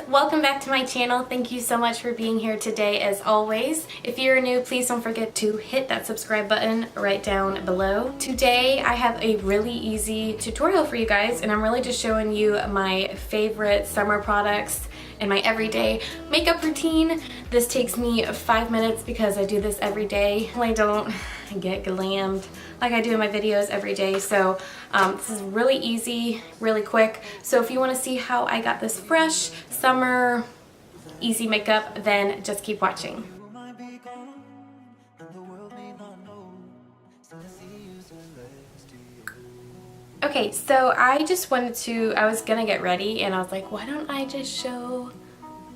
Welcome back to my channel. Thank you so much for being here today as always. If you're new, please don't forget to hit that subscribe button right down below. Today I have a really easy tutorial for you guys, and I'm really just showing you my favorite summer products in my everyday makeup routine. This takes me 5 minutes because I do this every day. I don't get glammed like I do in my videos every day, so this is really easy, really quick. So if you want to see how I got this fresh summer easy makeup, then just keep watching. Okay, so I was gonna get ready and I was like, why don't I just show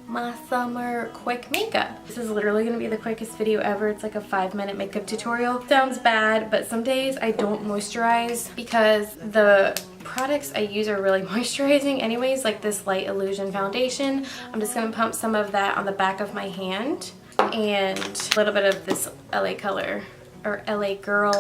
my summer quick makeup? This is literally gonna be the quickest video ever. It's like a 5-minute makeup tutorial. Sounds bad, but some days I don't moisturize because the products I use are really moisturizing anyways, like this Light Illusion foundation. I'm just gonna pump some of that on the back of my hand and a little bit of this LA Color or LA Girl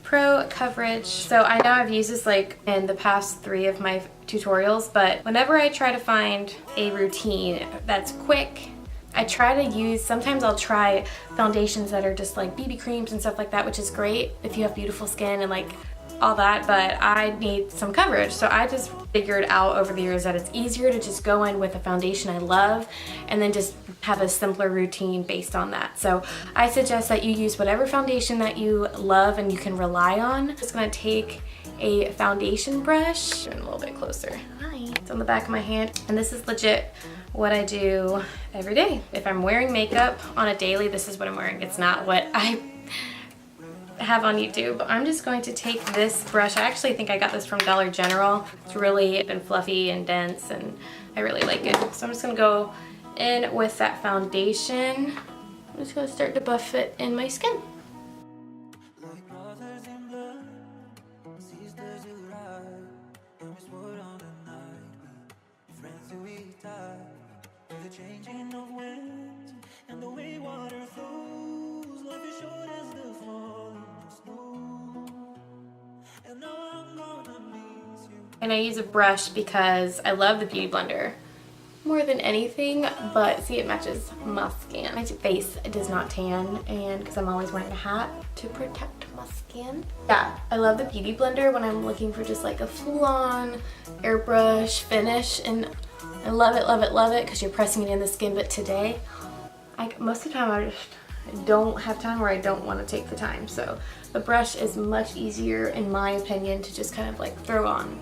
Pro Coverage. So I know I've used this like in the past 3 of my tutorials, but whenever I try to find a routine that's quick, I try to use, sometimes I'll try foundations that are just like BB creams and stuff like that, which is great if you have beautiful skin and like all that, but I need some coverage. So I just figured out over the years that it's easier to just go in with a foundation I love and then just have a simpler routine based on that. So I suggest that you use whatever foundation that you love and you can rely on. I'm just gonna take a foundation brush, turn a little bit closer. Hi. It's on the back of my hand, and this is legit what I do every day. If I'm wearing makeup on a daily, this is what I'm wearing. It's not what I have on YouTube. I'm just going to take this brush. I actually think I got this from Dollar General. It's really been fluffy and dense and I really like it. So I'm just gonna go in with that foundation. I'm just gonna start to buff it in my skin. And I use a brush because I love the Beauty Blender more than anything, but see, it matches my skin. My face does not tan, and because I'm always wearing a hat to protect my skin. Yeah, I love the Beauty Blender when I'm looking for just like a full-on airbrush finish, and I love it, love it, love it because you're pressing it in the skin. But today, most of the time I just don't have time, or I don't want to take the time. So the brush is much easier, in my opinion, to just kind of like throw on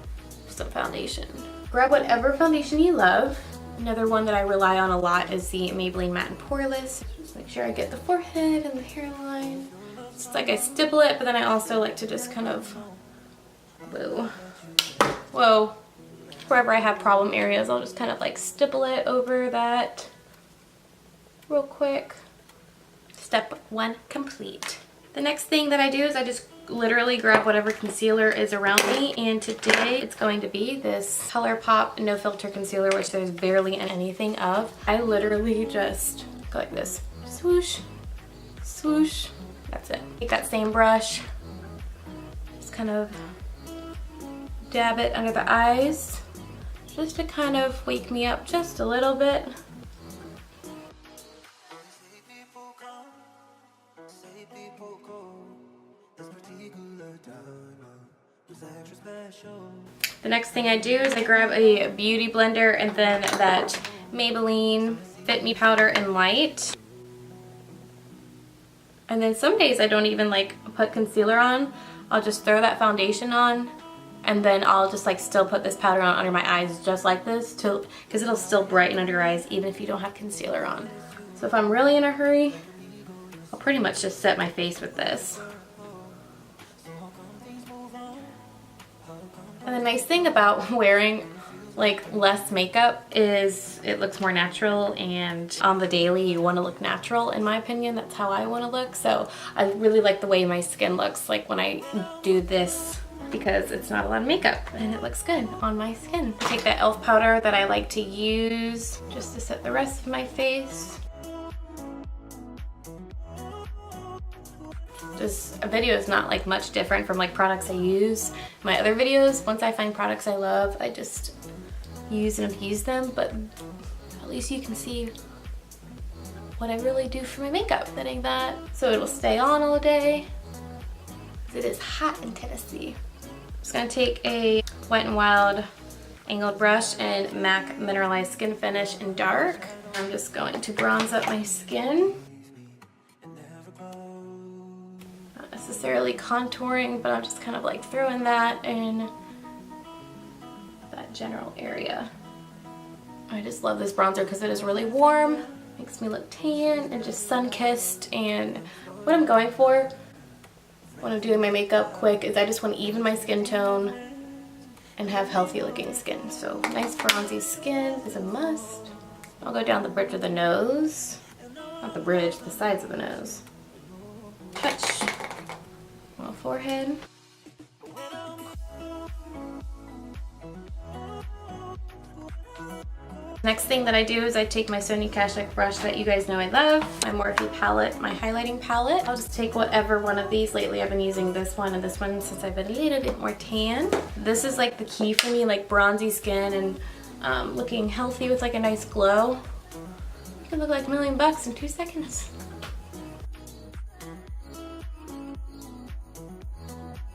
some foundation. Grab whatever foundation you love. Another one that I rely on a lot is the Maybelline Matte and Poreless. Just make sure I get the forehead and the hairline. It's like I stipple it, but then I also like to just kind of, whoa, wherever I have problem areas, I'll just kind of like stipple it over that real quick. Step 1 complete. The next thing that I do is I just literally grab whatever concealer is around me, and today it's going to be this ColourPop No Filter Concealer, which there's barely anything of. I literally just go like this. Swoosh, swoosh, that's it. Take that same brush, just kind of dab it under the eyes, just to kind of wake me up just a little bit. The next thing I do is I grab a Beauty Blender and then that Maybelline Fit Me Powder in Light. And then some days I don't even like put concealer on. I'll just throw that foundation on, and then I'll just like still put this powder on under my eyes just like this, because it'll still brighten under your eyes even if you don't have concealer on. So if I'm really in a hurry, I'll pretty much just set my face with this. And the nice thing about wearing like less makeup is it looks more natural, and on the daily you want to look natural. In my opinion, that's how I want to look. So I really like the way my skin looks like when I do this, because it's not a lot of makeup and it looks good on my skin. I take that e.l.f. powder that I like to use just to set the rest of my face. This video is not like much different from like products I use. My other videos, once I find products I love, I just use and abuse them, but at least you can see what I really do for my makeup. That ain't that. So it'll stay on all day. It is hot in Tennessee. I'm just gonna take a Wet n Wild angled brush and MAC Mineralized Skin Finish in dark. I'm just going to bronze up my skin. Not necessarily contouring, but I'm just kind of like throwing that in that general area. I just love this bronzer because it is really warm, makes me look tan and just sun-kissed. And what I'm going for when I'm doing my makeup quick is I just want to even my skin tone and have healthy looking skin. So nice bronzy skin is a must. I'll go down the bridge of the nose. Not the bridge, the sides of the nose. Touch on the forehead. Next thing that I do is I take my Sony Kashuk brush that you guys know I love, my Morphe palette, my highlighting palette. I'll just take whatever one of these. Lately I've been using this one and this one since I've been a little bit more tan. This is like the key for me, like bronzy skin and looking healthy with like a nice glow. You can look like $1 million in 2 seconds.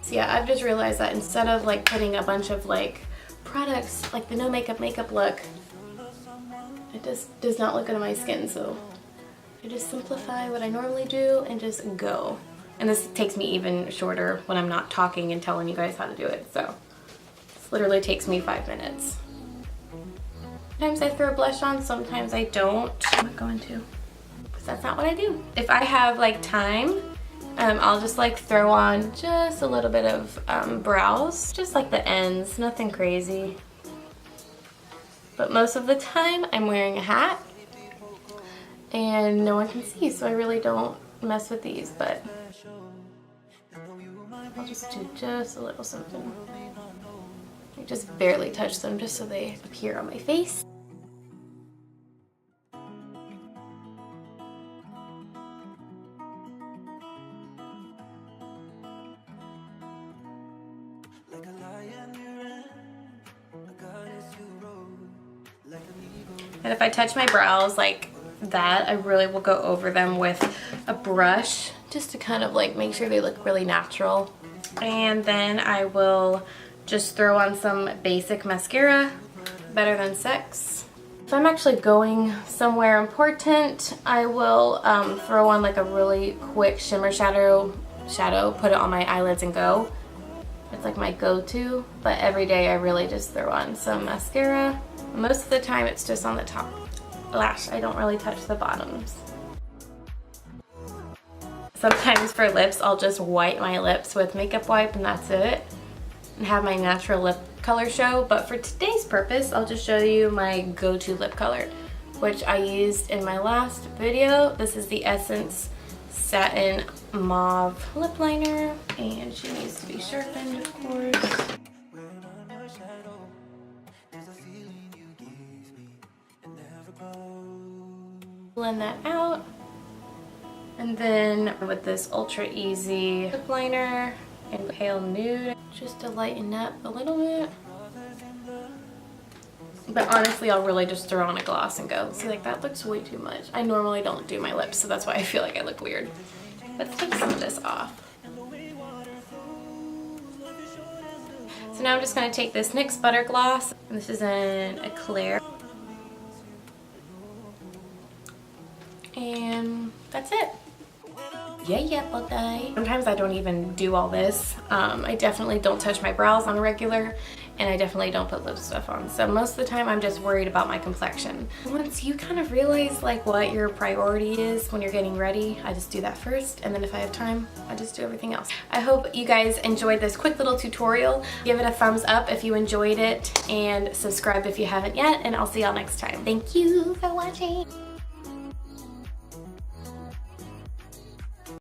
So yeah, I've just realized that instead of like putting a bunch of like products, like the no makeup look, it just does not look good on my skin, so I just simplify what I normally do and just go. And this takes me even shorter when I'm not talking and telling you guys how to do it, so this literally takes me 5 minutes. Sometimes I throw blush on, sometimes I don't. I'm not going to, because that's not what I do. If I have like time, I'll just like throw on just a little bit of brows, just like the ends, nothing crazy. But most of the time I'm wearing a hat and no one can see, so I really don't mess with these, but I'll just do just a little something. I just barely touch them just so they appear on my face. And if I touch my brows like that, I really will go over them with a brush just to kind of like make sure they look really natural. And then I will just throw on some basic mascara, Better Than Sex. If I'm actually going somewhere important, I will throw on like a really quick shimmer shadow, put it on my eyelids and go. It's like my go-to, but every day I really just throw on some mascara. Most of the time it's just on the top lash. I don't really touch the bottoms. Sometimes for lips, I'll just white my lips with makeup wipe and that's it, and have my natural lip color show. But for today's purpose, I'll just show you my go-to lip color, which I used in my last video. This is the Essence Satin Mauve Lip Liner, and she needs to be sharpened, of course. Blend that out, and then with this Ultra Easy lip liner in Pale Nude, just to lighten up a little bit. But honestly, I'll really just throw on a gloss and go. See, like that looks way too much. I normally don't do my lips, so that's why I feel like I look weird. Let's take some of this off. So now I'm just going to take this NYX Butter Gloss, and this is in Eclair. And that's it. Yeah, bye. Sometimes I don't even do all this. I definitely don't touch my brows on regular, and I definitely don't put lip stuff on. So most of the time I'm just worried about my complexion. Once you kind of realize like what your priority is when you're getting ready, I just do that first, and then if I have time, I just do everything else. I hope you guys enjoyed this quick little tutorial. Give it a thumbs up if you enjoyed it, and subscribe if you haven't yet, and I'll see y'all next time. Thank you for watching.